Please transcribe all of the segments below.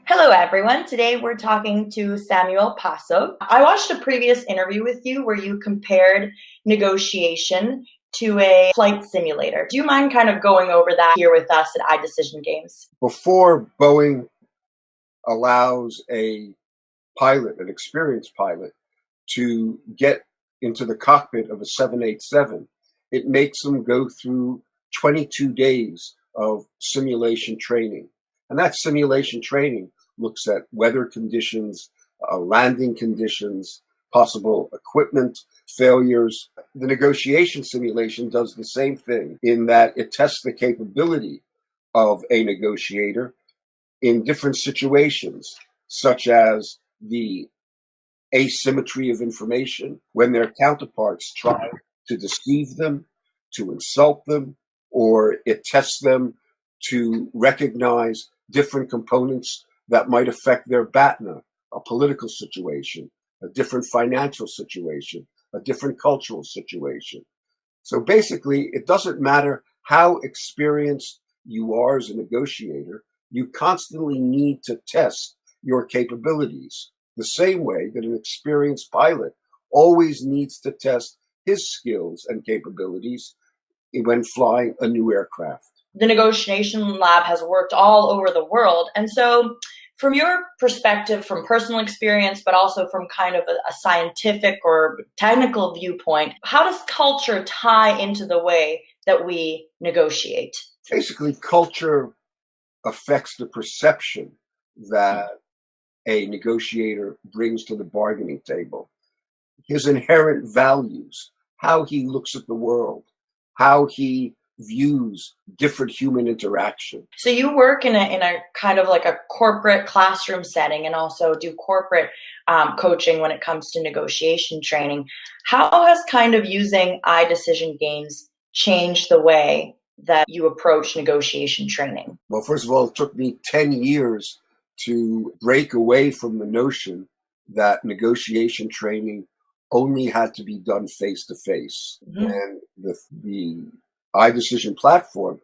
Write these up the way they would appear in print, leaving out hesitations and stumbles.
Hello, everyone. Today we're talking to Samuel Passow. I watched a previous interview with you where you compared negotiation to a flight simulator. Do you mind kind of going over that here with us at iDecisionGames? Before Boeing allows a pilot, an experienced pilot, to get into the cockpit of a 787, it makes them go through 22 days of simulation training. And that simulation training looks at weather conditions, landing conditions, possible equipment failures. The negotiation simulation does the same thing in that it tests the capability of a negotiator in different situations, such as the asymmetry of information, when their counterparts try to deceive them, to insult them, or it tests them to recognize different components that might affect their BATNA, a political situation, a different financial situation, a different cultural situation. So basically, it doesn't matter how experienced you are as a negotiator, you constantly need to test your capabilities the same way that an experienced pilot always needs to test his skills and capabilities when flying a new aircraft. The negotiation lab has worked all over the world. And so, from your perspective, from personal experience, but also from kind of a scientific or technical viewpoint, how does culture tie into the way that we negotiate? Basically, culture affects the perception that a negotiator brings to the bargaining table. His inherent values, how he looks at the world, how he views different human interaction. So you work in a kind of like a corporate classroom setting and also do corporate coaching when it comes to negotiation training. How has kind of using iDecision games changed the way that you approach negotiation training? Well, first of all, it took me 10 years to break away from the notion that negotiation training only had to be done face to face. Mhm. And the iDecision platform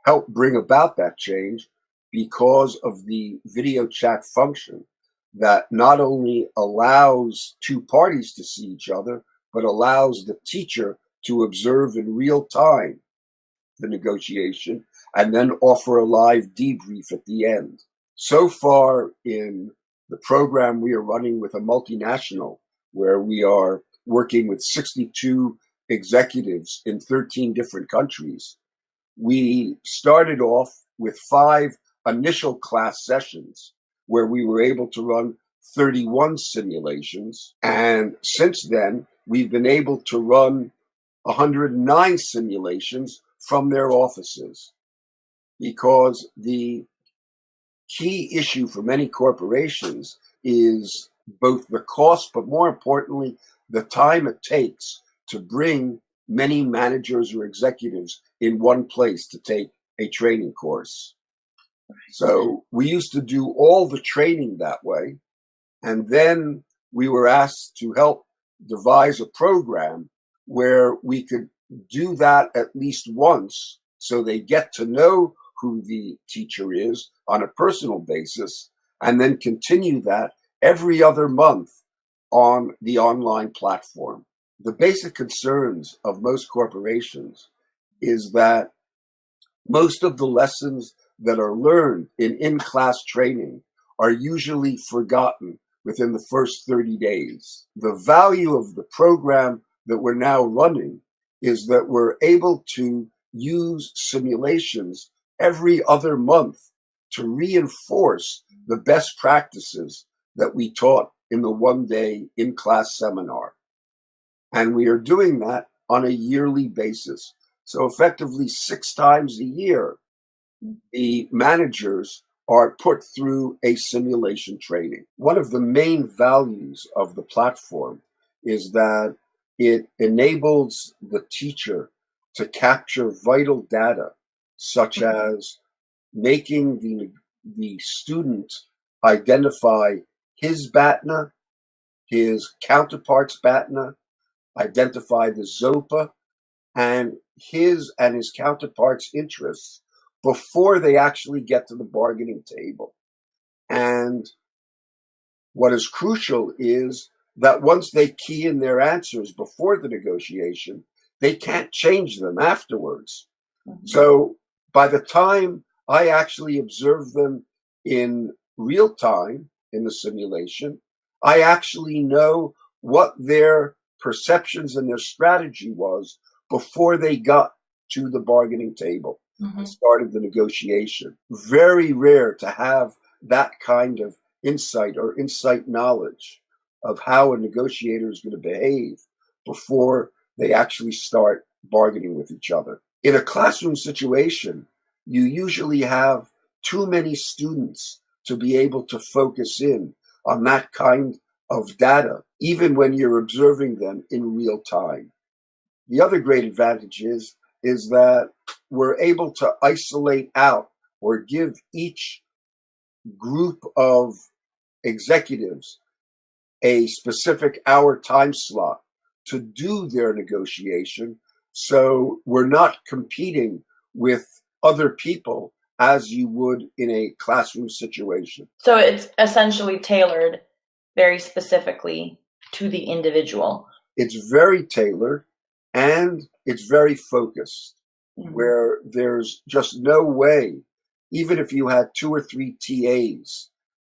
helped bring about that change because of the video chat function that not only allows two parties to see each other, but allows the teacher to observe in real time the negotiation and then offer a live debrief at the end. So far in the program we are running with a multinational where we are working with 62 executives in 13 different countries, we started off with 5 initial class sessions where we were able to run 31 simulations. And since then, we've been able to run 109 simulations from their offices because the key issue for many corporations is both the cost, but more importantly, the time it takes to bring many managers or executives in one place to take a training course. So we used to do all the training that way. And then we were asked to help devise a program where we could do that at least once so they get to know who the teacher is on a personal basis and then continue that every other month on the online platform. The basic concerns of most corporations is that most of the lessons that are learned in in-class training are usually forgotten within the first 30 days. The value of the program that we're now running is that we're able to use simulations every other month to reinforce the best practices that we taught in the one-day in-class seminar. And we are doing that on a yearly basis. So effectively 6 times a year, the managers are put through a simulation training. One of the main values of the platform is that it enables the teacher to capture vital data, such as making the student identify his BATNA, his counterpart's BATNA, identify the ZOPA, and his counterparts' interests before they actually get to the bargaining table. And what is crucial is that once they key in their answers before the negotiation, they can't change them afterwards. Mhm. So by the time I actually observe them in real time in the simulation, I actually know what their perceptions and their strategy was before they got to the bargaining table and Mhm. started the negotiation. Very rare to have that kind of insight or insight knowledge of how a negotiator is going to behave before they actually start bargaining with each other. In a classroom situation, you usually have too many students to be able to focus in on that kind of data, even when you're observing them in real time. The other great advantage is that we're able to isolate out or give each group of executives a specific hour time slot to do their negotiation. So we're not competing with other people as you would in a classroom situation. So it's essentially tailored very specifically to the individual. It's very tailored and it's very focused, Mhm. where there's just no way, even if you had 2 or 3 TAs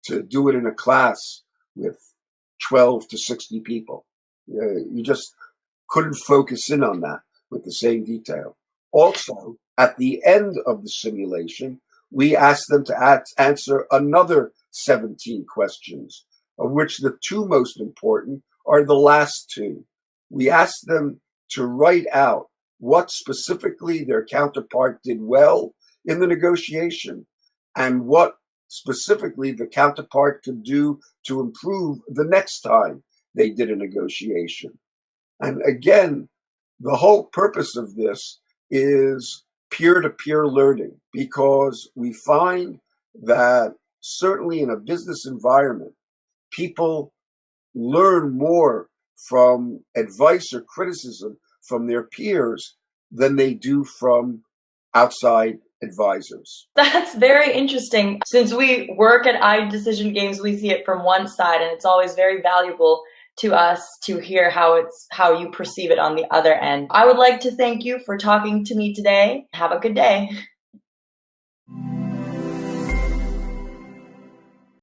to do it in a class with 12 to 60 people. You just couldn't focus in on that with the same detail. Also, at the end of the simulation, we asked them to answer another 17 questions, of which the two most important are the last two. We asked them to write out what specifically their counterpart did well in the negotiation and what specifically the counterpart could do to improve the next time they did a negotiation. And again, the whole purpose of this is peer to peer learning, because we find that certainly in a business environment, people learn more from advice or criticism from their peers than they do from outside advisors. That's very interesting. Since we work at iDecisionGames, we see it from one side, and it's always very valuable to us to hear how you perceive it on the other end. I would like to thank you for talking to me today. Have a good day.